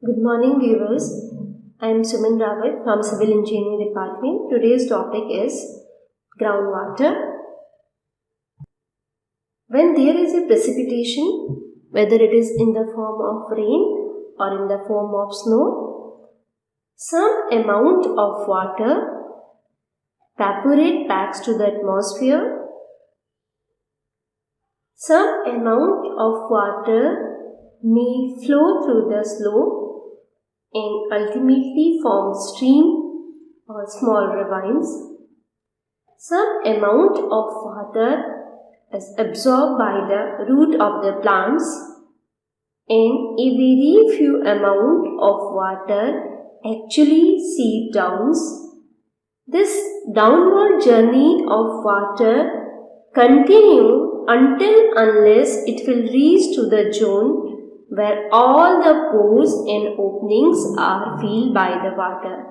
Good morning viewers, I am Suman Rawat from Civil Engineering Department. Today's topic is groundwater. When there is a precipitation, whether it is in the form of rain or in the form of snow, some amount of water evaporate back to the atmosphere. Some amount of water may flow through the slope and ultimately form stream or small ravines. Some amount of water is absorbed by the root of the plants and a very few amount of water actually seep down. This downward journey of water continue unless it will reach to the zone where all the pores and openings are filled by the water.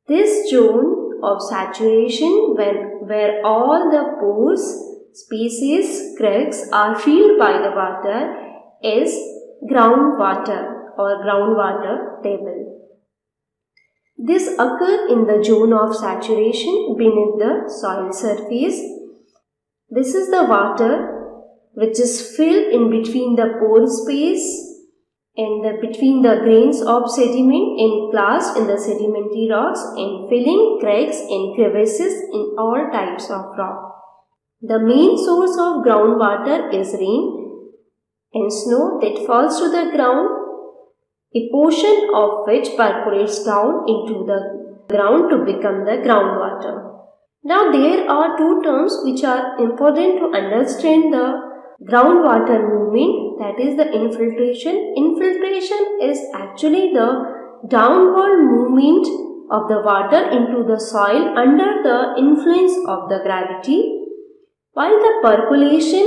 This zone of saturation where all the pores, spaces, cracks are filled by the water is groundwater or groundwater table. This occurs in the zone of saturation beneath the soil surface. This is the water which is filled in between the pore space and between the grains of sediment enclosed in the sedimentary rocks and filling cracks and crevices in all types of rock. The main source of groundwater is rain and snow that falls to the ground, a portion of which percolates down into the ground to become the groundwater. Now there are two terms which are important to understand the groundwater movement, that is the infiltration. Infiltration is actually the downward movement of the water into the soil under the influence of the gravity, while the percolation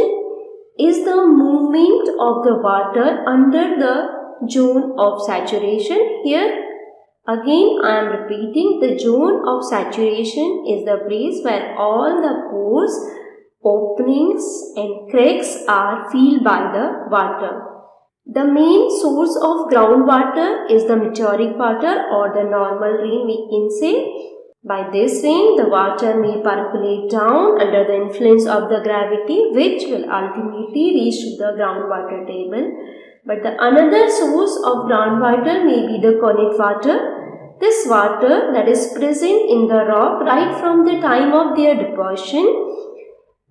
is the movement of the water under the zone of saturation. Here again I am repeating, the zone of saturation is the place where all the pores, openings and cracks are filled by the water. The main source of groundwater is the meteoric water or the normal rain, we can say. By this rain, the water may percolate down under the influence of the gravity, which will ultimately reach to the groundwater table. But the another source of groundwater may be the connate water. This water that is present in the rock right from the time of their deposition,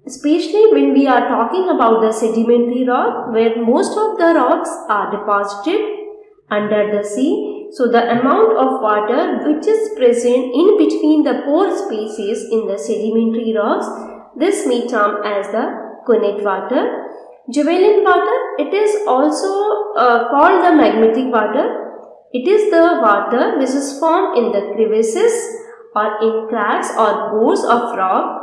especially when we are talking about the sedimentary rock, where most of the rocks are deposited under the sea. So the amount of water which is present in between the pore spaces in the sedimentary rocks, this may term as the connate water. Javelin water, it is also called the magmatic water. It is the water which is formed in the crevices or in cracks or pores of rock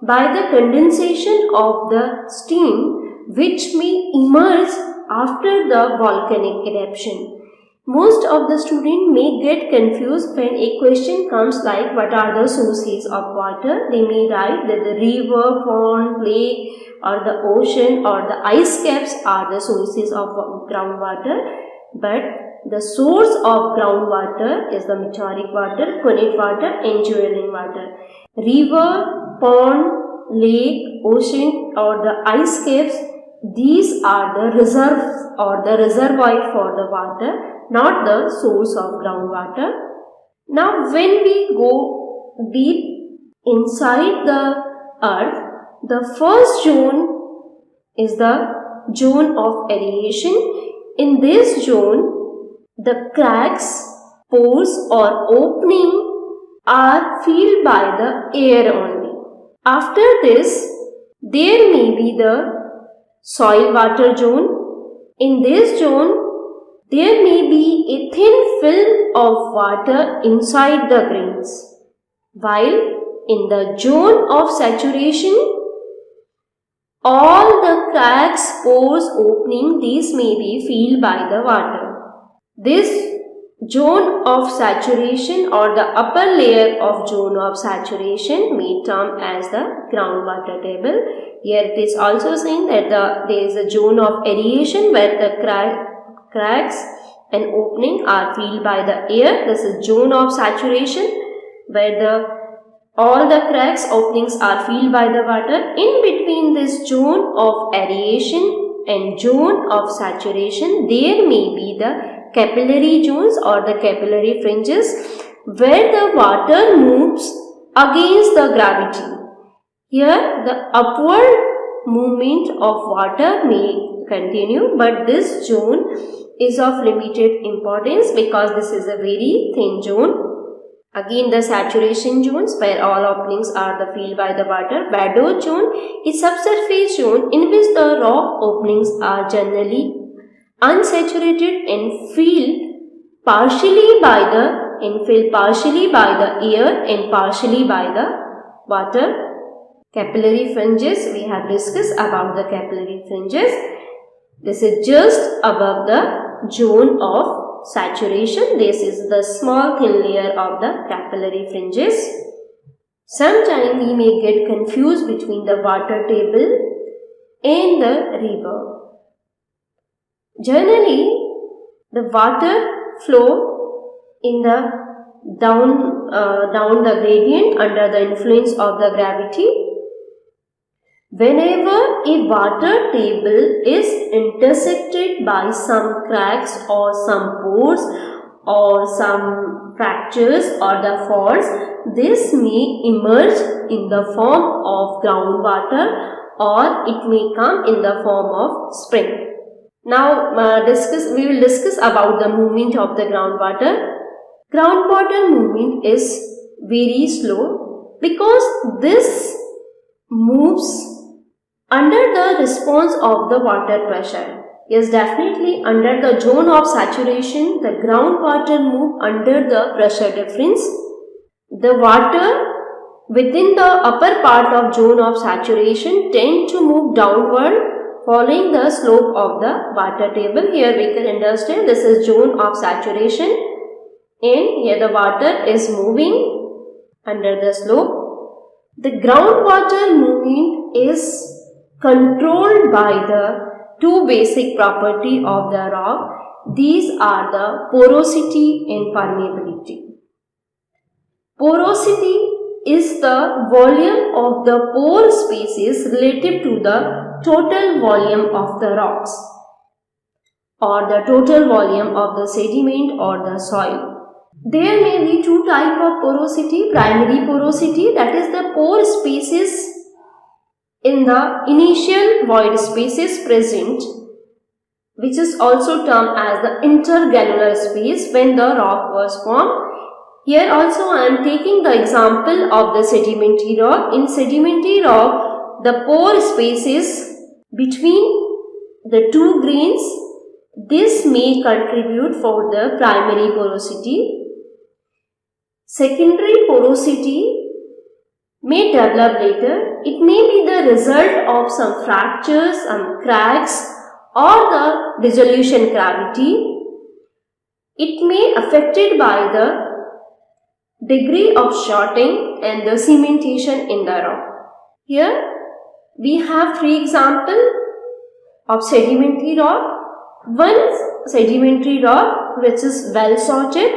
by the condensation of the steam which may emerge after the volcanic eruption. Most of the students may get confused when a question comes like what are the sources of water. They may write that the river, pond, lake or the ocean or the ice caps are the sources of groundwater, but the source of groundwater is the meteoric water, connate water and javelin water. River, pond, lake, ocean or the ice caps, these are the reserves or the reservoir for the water, not the source of groundwater. Now when we go deep inside the earth, the first zone is the zone of aeration. In this zone, the cracks, pores or opening are filled by the air only. After this, there may be the soil water zone. In this zone, there may be a thin film of water inside the grains, while in the zone of saturation, all the cracks, pores, opening, these may be filled by the water. This zone of saturation or the upper layer of zone of saturation may term as the groundwater table. Here it is also saying that there is a zone of aeration where the cracks and opening are filled by the air. This is zone of saturation, where all the cracks, openings are filled by the water. In between this zone of aeration and zone of saturation, there may be the capillary zones or the capillary fringes, where the water moves against the gravity. Here the upward movement of water may continue, but this zone is of limited importance because this is a very thin zone. Again, the saturation zones, where all openings are filled by the water. Vadose zone is subsurface zone in which the rock openings are generally unsaturated and filled partially by the air and partially by the water. Capillary fringes, we have discussed about the capillary fringes. This is just above the zone of saturation. This is the small thin layer of the capillary fringes. Sometimes we may get confused between the water table and the river. Generally, the water flow in the down the gradient under the influence of the gravity. Whenever a water table is intersected by some cracks or some pores or some fractures or the faults, this may emerge in the form of groundwater or it may come in the form of spring. Now we will discuss about the movement of the groundwater. Groundwater movement is very slow because this moves under the response of the water pressure. Yes, definitely under the zone of saturation, the groundwater move under the pressure difference. The water within the upper part of zone of saturation tend to move downward following the slope of the water table. Here we can understand this is zone of saturation and here the water is moving under the slope. The groundwater movement is controlled by the two basic property of the rock. These are the porosity and permeability. Porosity is the volume of the pore spaces relative to the total volume of the rocks or the total volume of the sediment or the soil. There may be two types of porosity. Primary porosity, that is the pore spaces in the initial void spaces present, which is also termed as the intergranular space when the rock was formed. Here also I am taking the example of the sedimentary rock. In sedimentary rock, the pore spaces between the two grains, this may contribute for the primary porosity. Secondary porosity may develop later. It may be the result of some fractures, some cracks or the dissolution gravity. It may affected by the degree of shortening and the cementation in the rock. Here we have three examples of sedimentary rock. One sedimentary rock which is well sorted.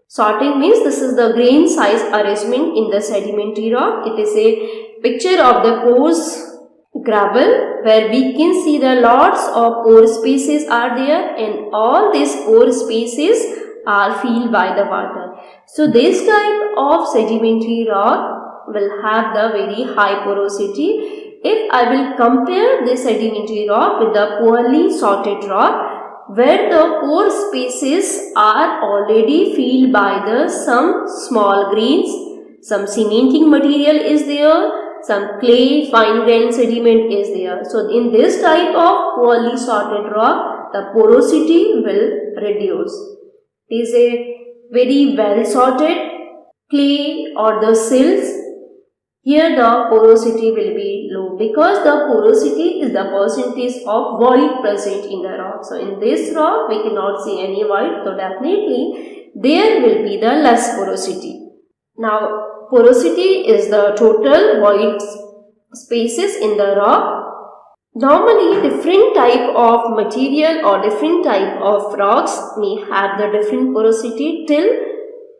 Sorting means this is the grain size arrangement in the sedimentary rock. It is a picture of the porous gravel where we can see the lots of pore spaces are there and all these pore spaces are filled by the water. So this type of sedimentary rock will have the very high porosity. If I will compare this sedimentary rock with the poorly sorted rock, where the pore spaces are already filled by the some small grains, some cementing material is there, some clay, fine grained sediment is there. So in this type of poorly sorted rock, the porosity will reduce. It is a very well sorted clay or the sills. Here the porosity will be low because the porosity is the percentage of void present in the rock. So in this rock we cannot see any void, so definitely there will be the less porosity. Now porosity is the total void spaces in the rock. Normally, different type of material or different type of rocks may have the different porosity till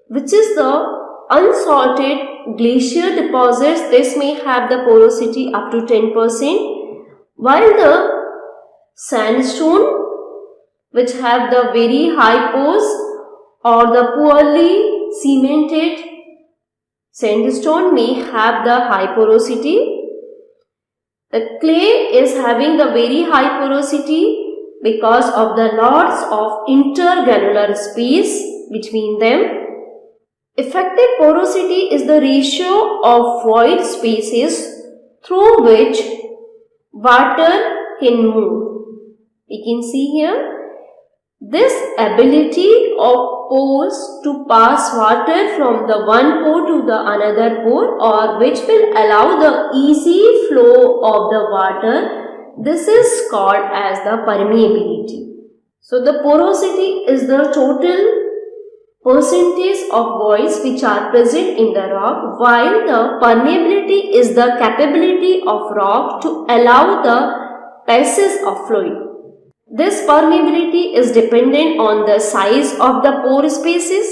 which is the unsalted glacier deposits. This may have the porosity up to 10%, while the sandstone which have the very high pores or the poorly cemented sandstone may have the high porosity. The clay is having the very high porosity because of the lots of intergranular space between them. Effective porosity is the ratio of void spaces through which water can move. We can see here this ability of pores to pass water from the one pore to the another pore, or which will allow the easy flow of the water. This is called as the permeability. So the porosity is the total percentage of voids which are present in the rock, while the permeability is the capability of rock to allow the passage of fluid. This permeability is dependent on the size of the pore spaces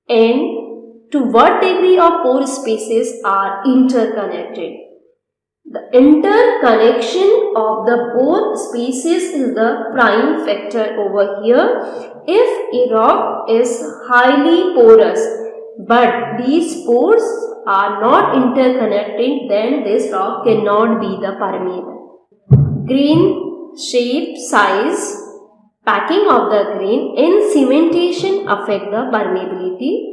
and to what degree of pore spaces are interconnected. The interconnection of the pore spaces is the prime factor over here. If a rock is highly porous but these pores are not interconnected, then this rock cannot be the permeable. Grain, shape, size, packing of the grain and cementation affect the permeability.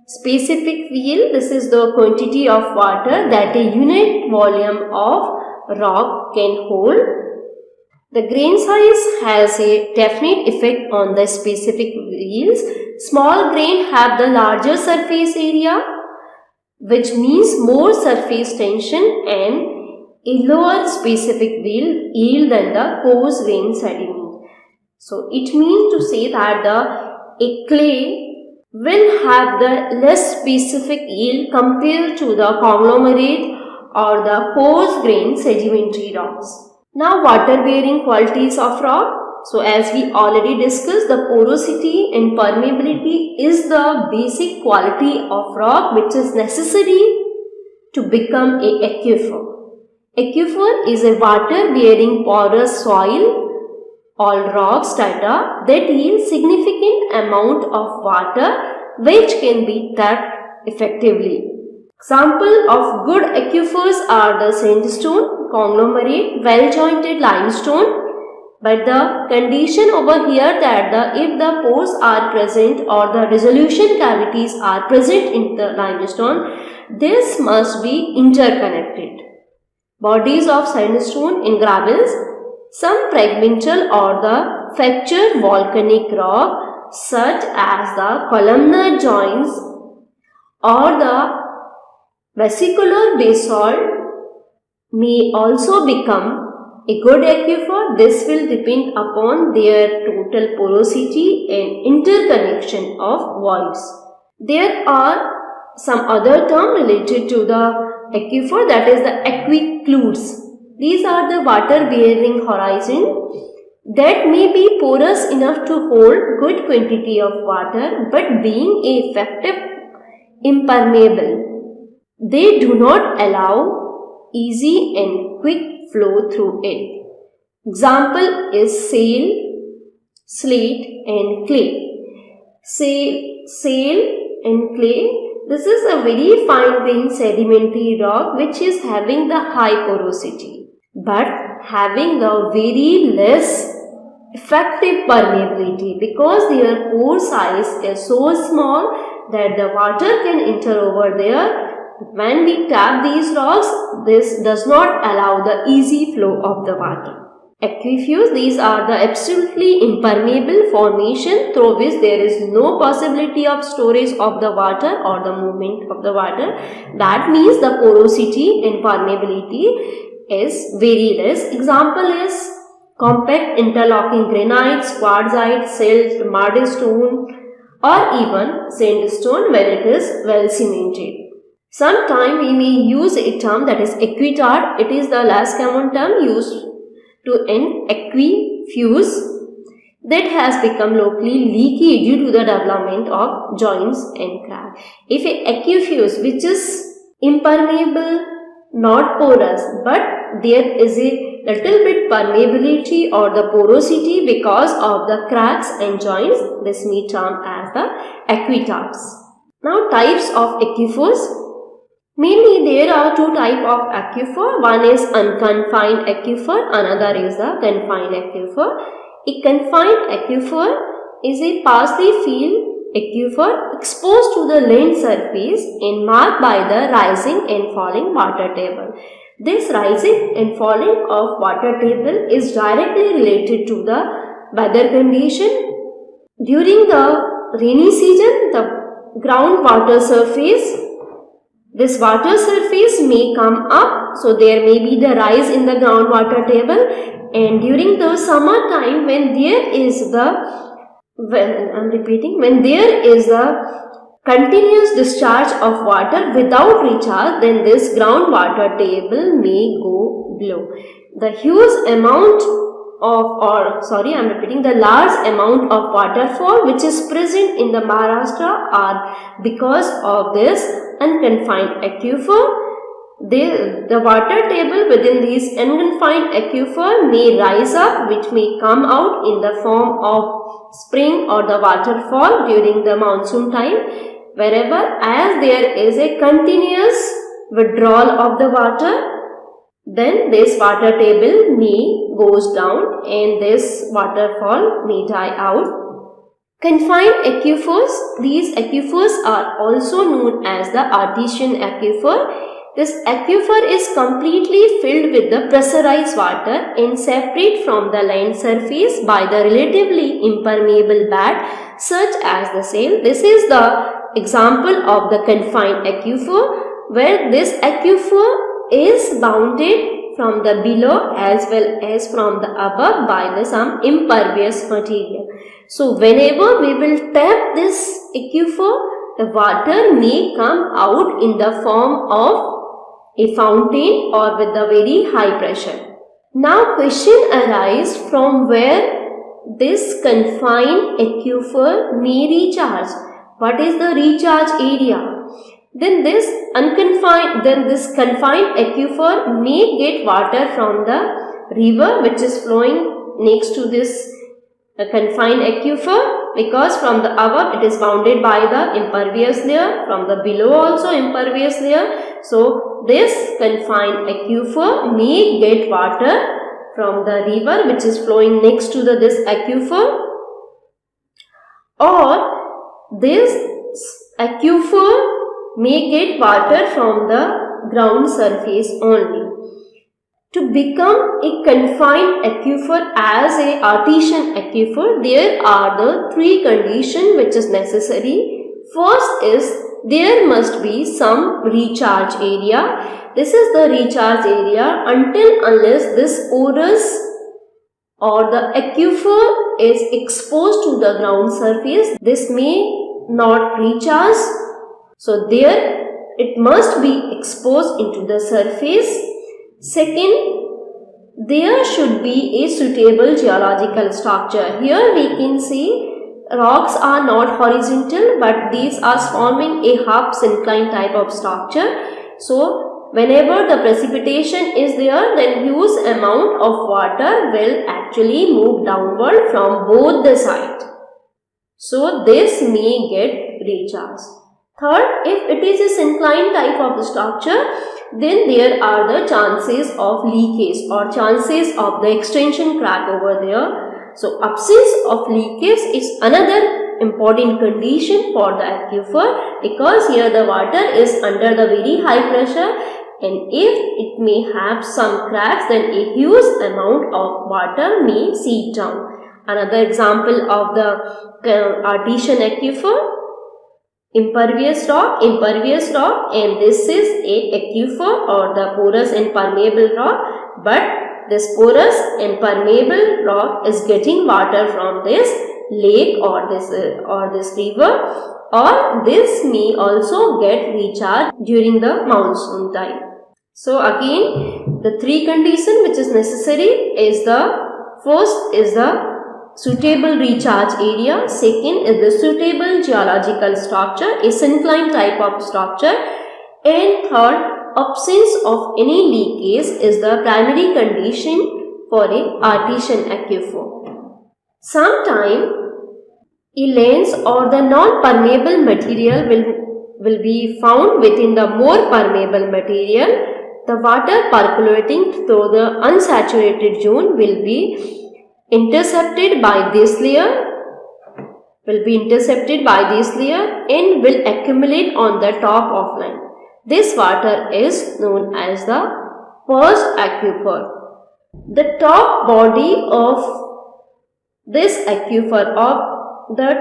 Specific VL, this is the quantity of water that a unit volume of rock can hold. The grain size has a definite effect on the specific VLs. Small grain have the larger surface area, which means more surface tension and a lower specific yield than the coarse grain sediment. So it means to say that a clay will have the less specific yield compared to the conglomerate or the coarse grain sedimentary rocks. Now, water bearing qualities of rock. So as we already discussed, the porosity and permeability is the basic quality of rock which is necessary to become a aquifer. Aquifer is a water bearing porous soil or rock strata that yield significant amount of water which can be tapped effectively. Example of good aquifers are the sandstone, conglomerate, well-jointed limestone. But the condition over here that if the pores are present or the resolution cavities are present in the limestone, this must be interconnected. Bodies of sandstone in gravels, some fragmental or the fractured volcanic rock such as the columnar joints or the vesicular basalt may also become a good aquifer. This will depend upon their total porosity and interconnection of voids. There are some other terms related to the aquifer, that is the aquicludes. These are the water bearing horizon that may be porous enough to hold good quantity of water, but being effective impermeable, they do not allow easy and quick flow through it. Example is shale, slate and clay. Shale and clay, this is a very fine grained sedimentary rock which is having the high porosity but having the very less effective permeability because their pore size is so small that the water can enter over there. When we tap these rocks, this does not allow the easy flow of the water. Aquifers, these are the absolutely impermeable formation through which there is no possibility of storage of the water or the movement of the water. That means the porosity and permeability is very less. Example is compact interlocking granites, quartzite, silt, mudstone or even sandstone when it is well cemented. Sometime we may use a term that is equitard. It is the less common term used to end aquifuse that has become locally leaky due to the development of joints and cracks. If a aquifuse which is impermeable, not porous, but there is a little bit permeability or the porosity because of the cracks and joints, this may term as the aquitards. Now types of aquifers. Mainly there are two types of aquifer. One is unconfined aquifer, another is the confined aquifer. A confined aquifer is a partially filled aquifer exposed to the land surface and marked by the rising and falling water table. This rising and falling of water table is directly related to the weather condition. During the rainy season, the groundwater surface, this water surface may come up, so there may be the rise in the groundwater table. And during the summer time, when there is the continuous discharge of water without recharge, then this groundwater table may go below. The large amount of waterfall which is present in the Maharashtra are because of this unconfined aquifer. The water table within these unconfined aquifer may rise up, which may come out in the form of spring or the waterfall during the monsoon time. Wherever as there is a continuous withdrawal of the water, then this water table may goes down and this waterfall may die out. Confined aquifers. These aquifers are also known as the artesian aquifer. This aquifer is completely filled with the pressurized water and separate from the land surface by the relatively impermeable bed such as the sail. This is the example of the confined aquifer, where this aquifer is bounded from the below as well as from the above by some impervious material. So whenever we will tap this aquifer, the water may come out in the form of a fountain or with a very high pressure. Now question arises from where this confined aquifer may recharge. What is the recharge area? Then this confined aquifer may get water from the river which is flowing next to this confined aquifer, because from the above it is bounded by the impervious layer, from the below also impervious layer. So this confined aquifer may get water from the river which is flowing next to this aquifer, or this aquifer may get water from the ground surface only. To become a confined aquifer as a artesian aquifer, there are the three conditions which is necessary. First is there must be some recharge area. This is the recharge area. Unless this porous or the aquifer is exposed to the ground surface, this may not recharge. So there it must be exposed into the surface. Second, there should be a suitable geological structure. Here we can see rocks are not horizontal, but these are forming a half syncline type of structure. So whenever the precipitation is there, then huge amount of water will actually move downward from both the sides. So this may get recharged. Third, if it is a syncline type of structure, then there are the chances of leakage or chances of the extension crack over there. So absence of leakage is another important condition for the aquifer, because here the water is under the very high pressure, and if it may have some cracks, then a huge amount of water may seep down. Another example of the artesian aquifer, impervious rock, and this is a aquifer or the porous and permeable rock, but this porous and permeable rock is getting water from this lake or this river, or this may also get recharged during the monsoon time. So again, the three conditions which is necessary is the first is the suitable recharge area, second is the suitable geological structure, a syncline type of structure, and third, absence of any leakage is the primary condition for a artesian aquifer. Sometimes a lens or the non-permeable material will be found within the more permeable material. The water percolating through the unsaturated zone will be intercepted by this layer and will accumulate on the top of line. This water is known as the first aquifer. The top body of this aquifer, of the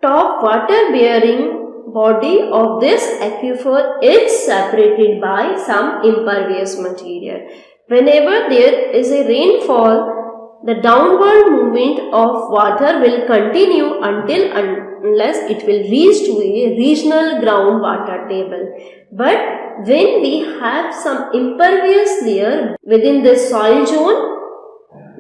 top water bearing body of this aquifer is separated by some impervious material. Whenever there is a rainfall, the downward movement of water will continue unless it will reach to a regional groundwater table. But when we have some impervious layer within this soil zone,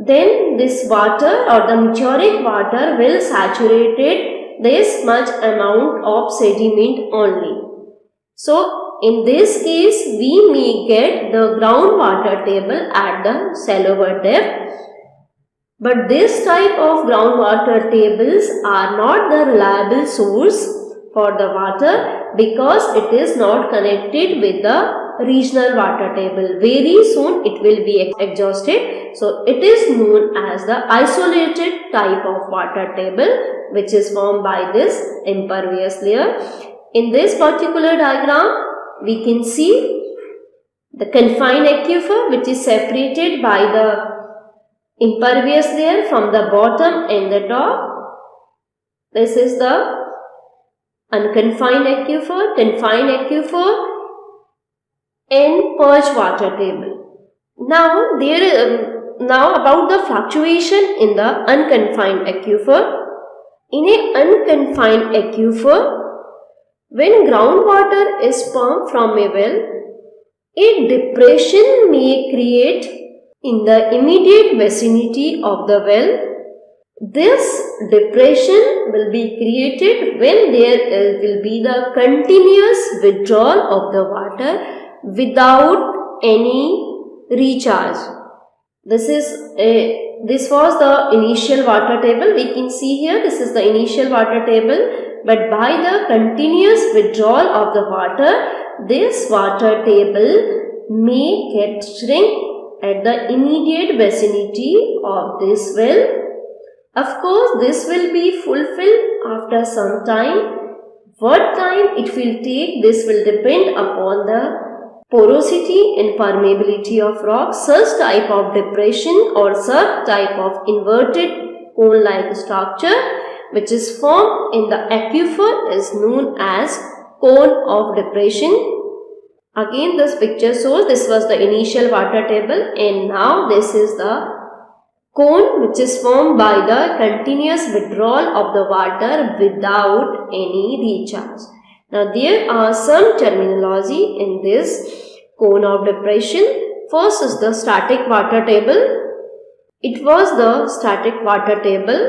then this water or the meteoric water will saturate this much amount of sediment only. So in this case, we may get the groundwater table at the shallower depth. But this type of groundwater tables are not the reliable source for the water because it is not connected with the regional water table. Very soon it will be exhausted. So it is known as the isolated type of water table which is formed by this impervious layer. In this particular diagram, we can see the confined aquifer which is separated by the impervious layer from the bottom and the top. This is the unconfined aquifer, confined aquifer and purge water table. Now about the fluctuation in the unconfined aquifer. In a unconfined aquifer, when groundwater is pumped from a well, a depression may create in the immediate vicinity of the well. This depression will be created when there will be the continuous withdrawal of the water without any recharge. This was the initial water table. We can see here this is the initial water table, but by the continuous withdrawal of the water, this water table may get shrink at the immediate vicinity of this well. Of course, this will be fulfilled after some time. What time it will take, this will depend upon the porosity and permeability of rock. Such type of depression or such type of inverted cone-like structure which is formed in the aquifer is known as cone of depression. Again, this picture shows this was the initial water table and now this is the cone which is formed by the continuous withdrawal of the water without any recharge. Now, there are some terminology in this cone of depression. First is the static water table. It was the static water table.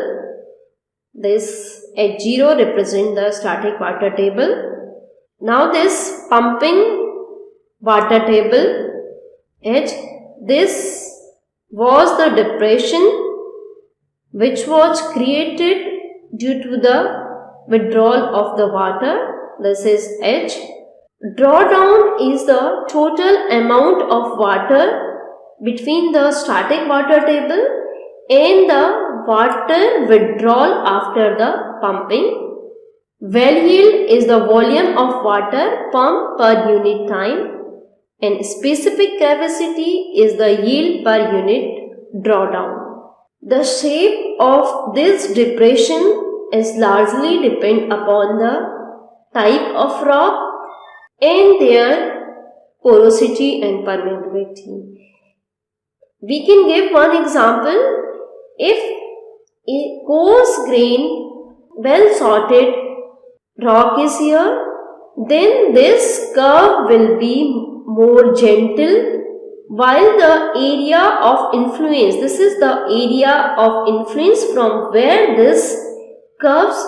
This H0 represents the static water table. Now, this pumping water table H, this was the depression which was created due to the withdrawal of the water. This is H. Drawdown is the total amount of water between the static water table and the water withdrawal after the pumping. Well yield is the volume of water pumped per unit time and specific capacity is the yield per unit drawdown. The shape of this depression is largely depend upon the type of rock and their porosity and permeability. We can give one example. If a coarse grain, well sorted rock is here, then this curve will be more gentle, while the area of influence, this is the area of influence from where this curves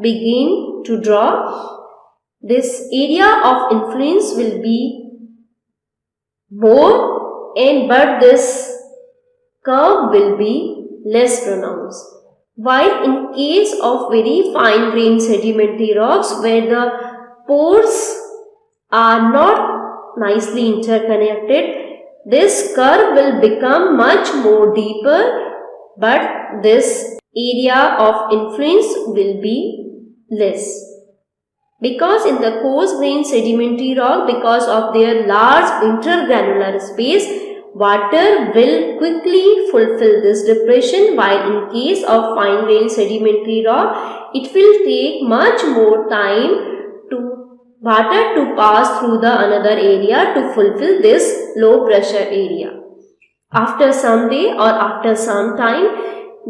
begin to draw. This area of influence will be more, but this curve will be less pronounced. While in case of very fine grained sedimentary rocks where the pores are not nicely interconnected, this curve will become much more deeper, but this area of influence will be less. Because in the coarse grained sedimentary rock, because of their large intergranular space, water will quickly fulfill this depression, while in case of fine grained sedimentary rock, it will take much more time water to pass through the another area to fulfill this low pressure area. After some day or after some time,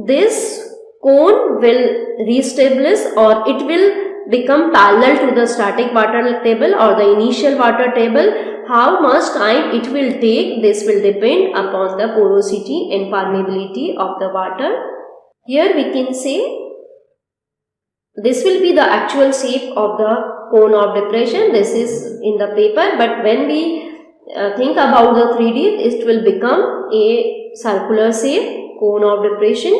this cone will reestablish, or it will become parallel to the static water table or the initial water table. How much time it will take, this will depend upon the porosity and permeability of the water. Here we can say this will be the actual shape of the cone of depression. This is in the paper, but when we think about the 3D, it will become a circular shape, cone of depression.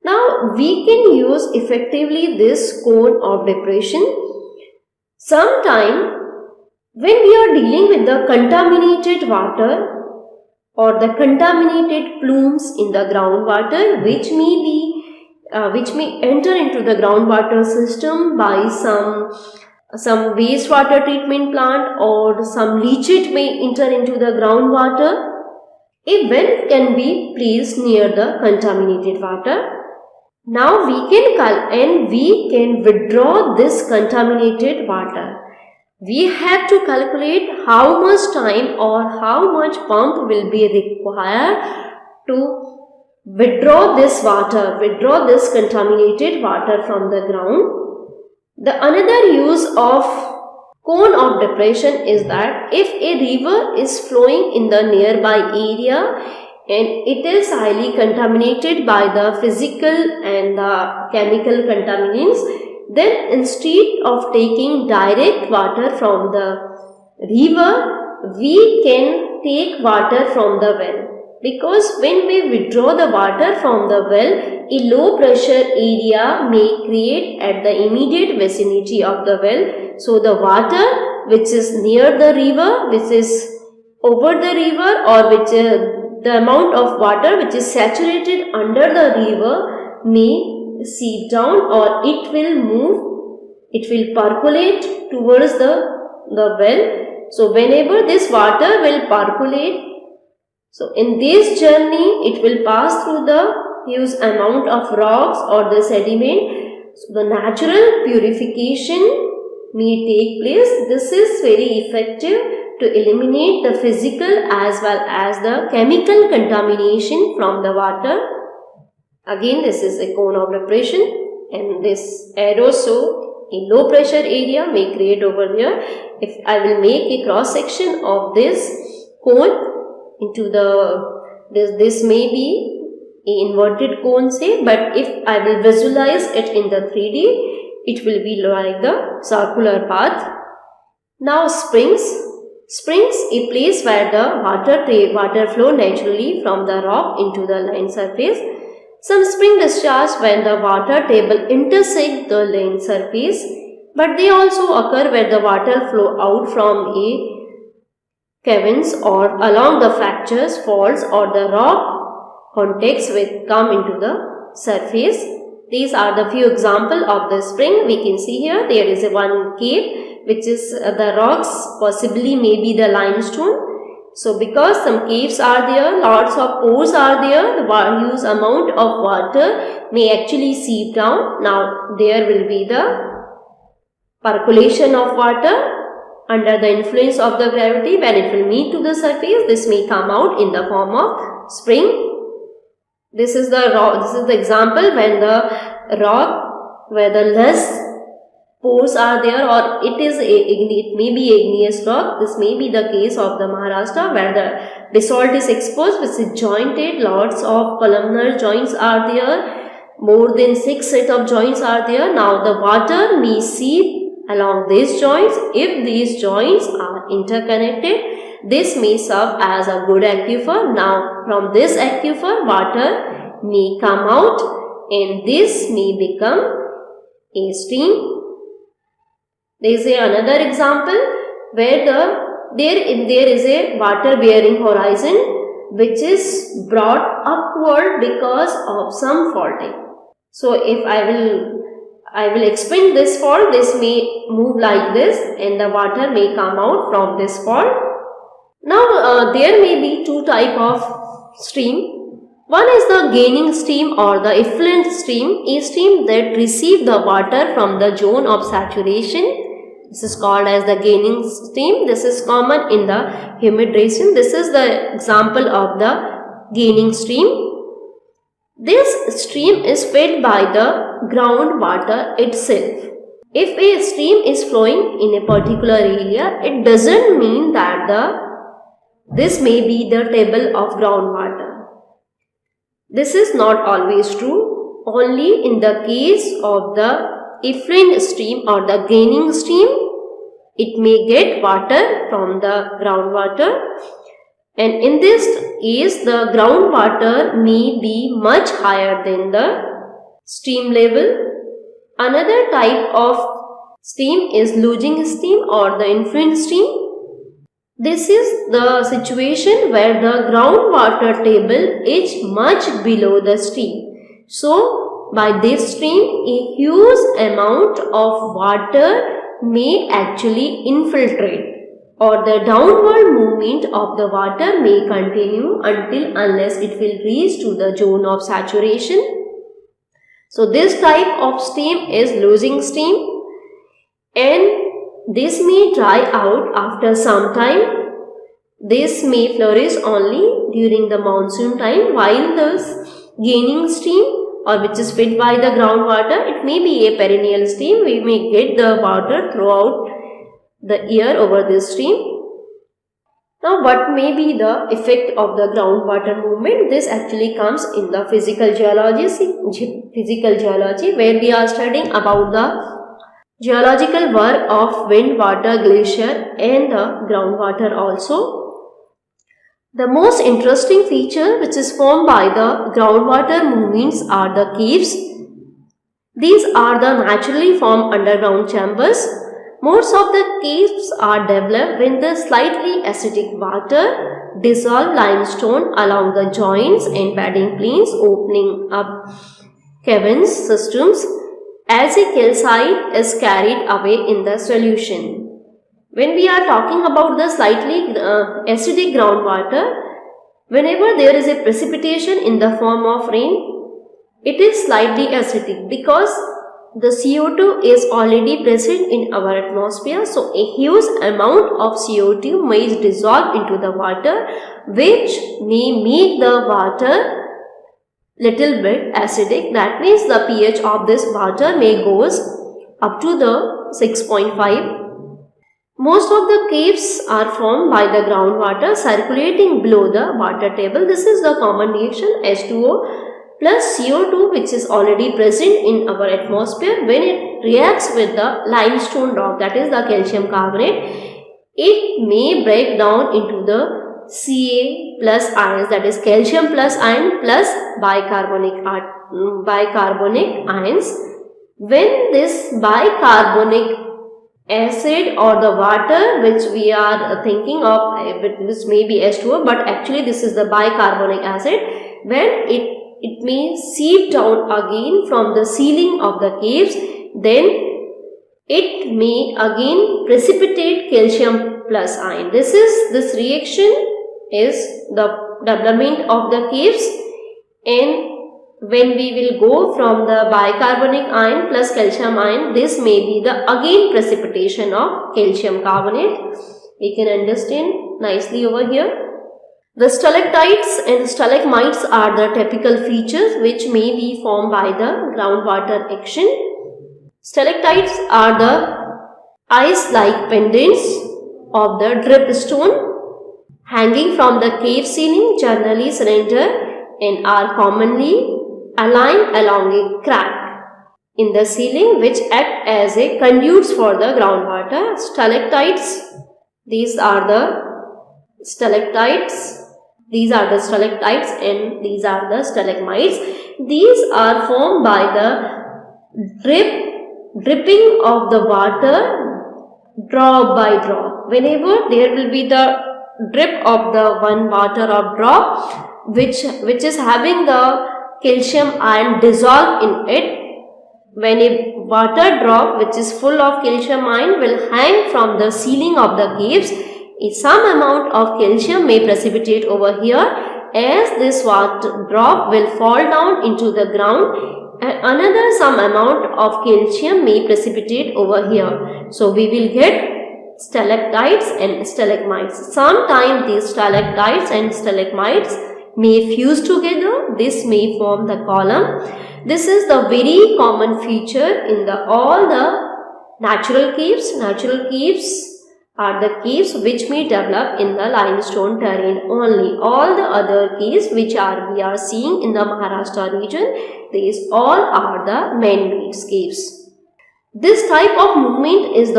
Now we can use effectively this cone of depression. Sometime when we are dealing with the contaminated water or the contaminated plumes in the groundwater, which may enter into the groundwater system by some wastewater treatment plant, or some leachate may enter into the groundwater. A well can be placed near the contaminated water. Now we can withdraw this contaminated water. We have to calculate how much time or how much pump will be required to withdraw this contaminated water from the ground. The another use of cone of depression is that if a river is flowing in the nearby area and it is highly contaminated by the physical and the chemical contaminants, then instead of taking direct water from the river, we can take water from the well. Because when we withdraw the water from the well, a low pressure area may create at the immediate vicinity of the well. So the water which is near the river, which is over the river, or which the amount of water which is saturated under the river may seep down, or it will percolate towards the well. So whenever this water will percolate, so in this journey it will pass through the huge amount of rocks or the sediment. So the natural purification may take place. This is very effective to eliminate the physical as well as the chemical contamination from the water. Again, this is a cone of depression, and this arrow show a low pressure area may create over here. If I will make a cross section of this cone into this may be a inverted cone say, but if I will visualize it in the 3D, it will be like the circular path. Now springs, a place where the water flow naturally from the rock into the land surface. Some spring discharge when the water table intersect the land surface, but they also occur where the water flow out from a caverns or along the fractures, faults, or the rock contacts which come into the surface. These are the few examples of the spring. We can see here there is one cave which is the rocks, possibly maybe the limestone. So because some caves are there, lots of pores are there, the huge amount of water may actually seep down. Now there will be the percolation of water under the influence of the gravity. When it will meet to the surface, this may come out in the form of spring. This is the example when the rock, where the less pores are there, or it may be igneous rock. This may be the case of the Maharashtra, where the basalt is exposed, which is jointed. Lots of columnar joints are there. More than 6 set of joints are there. Now the water may seep along these joints. If these joints are interconnected, this may serve as a good aquifer. Now from this aquifer, water may come out, and this may become a stream. There is another example where there is a water bearing horizon which is brought upward because of some faulting. So if I will expand this fault, this may move like this and the water may come out from this fault. Now there may be two types of stream. One is the gaining stream or the effluent stream, a stream that receives the water from the zone of saturation. This is called as the gaining stream. This is common in the humid region. This is the example of the gaining stream. This stream is fed by the groundwater itself. If a stream is flowing in a particular area, it doesn't mean that this may be the table of groundwater. This is not always true. Only in the case of the effluent stream or the gaining stream, it may get water from the groundwater, and in this case the groundwater may be much higher than the stream level. Another type of stream is losing stream or the effluent stream. This is the situation where the groundwater table is much below the stream. So by this stream, a huge amount of water may actually infiltrate, or the downward movement of the water may continue unless it will reach to the zone of saturation. So this type of stream is losing stream, and this may dry out after some time. This may flourish only during the monsoon time, while this gaining stream, or which is fed by the groundwater, it may be a perennial stream. We may get the water throughout the year over this stream. Now what may be the effect of the groundwater movement? This actually comes in the physical geology, where we are studying about the geological work of wind, water, glacier and the groundwater also. The most interesting feature which is formed by the groundwater movements are the caves. These are the naturally formed underground chambers. Most of the caves are developed when the slightly acidic water dissolves limestone along the joints and bedding planes, opening up caverns systems as a calcite is carried away in the solution. When we are talking about the slightly acidic groundwater, whenever there is a precipitation in the form of rain, it is slightly acidic because the CO2 is already present in our atmosphere. So a huge amount of CO2 may dissolve into the water, which may make the water little bit acidic. That means the pH of this water may goes up to the 6.5. Most of the caves are formed by the groundwater circulating below the water table. This is the common reaction H2O plus CO2, which is already present in our atmosphere. When it reacts with the limestone rock, that is the calcium carbonate, it may break down into the Ca plus ions, that is calcium plus ion plus bicarbonic ions. When this bicarbonic acid or the water which we are thinking of, this may be H2O, but actually this is the bicarbonic acid, when it may seep down again from the ceiling of the caves, then it may again precipitate calcium plus ion. This reaction is the development of the caves, and when we will go from the bicarbonic ion plus calcium ion, this may be the again precipitation of calcium carbonate. We can understand nicely over here. The stalactites and stalagmites are the typical features which may be formed by the groundwater action. Stalactites are the ice-like pendants of the dripstone hanging from the cave ceiling, generally cylinder, and are commonly aligned along a crack in the ceiling which act as a conduits for the groundwater. Stalactites, these are the stalactites. These are the stalactites and these are the stalagmites. These are formed by the dripping of the water drop by drop. Whenever there will be the drip of the one water of drop which is having the calcium ion dissolved in it, when a water drop which is full of calcium ion will hang from the ceiling of the caves, some amount of calcium may precipitate over here. As this water drop will fall down into the ground, another some amount of calcium may precipitate over here. So we will get stalactites and stalagmites. Sometimes these stalactites and stalagmites may fuse together. This may form the column. This is the very common feature in all the natural caves. Natural caves are the caves which may develop in the limestone terrain only. All the other caves which we are seeing in the Maharashtra region, these all are the man-made caves. This type of movement is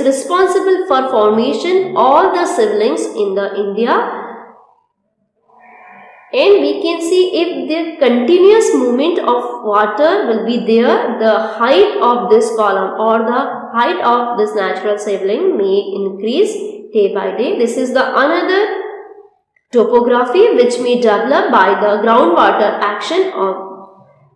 responsible for formation all the siblings in the India. And we can see if the continuous movement of water will be there, the height of this column or the height of this natural sibling may increase day by day. This is the another topography which may develop by the groundwater action of.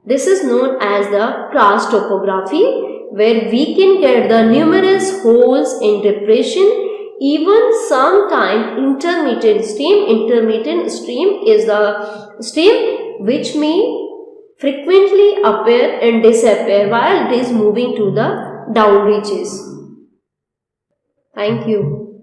This is known as the karst topography, where we can get the numerous holes in depression. Even sometime intermittent stream is the stream which may frequently appear and disappear while it is moving to the down reaches. Thank you.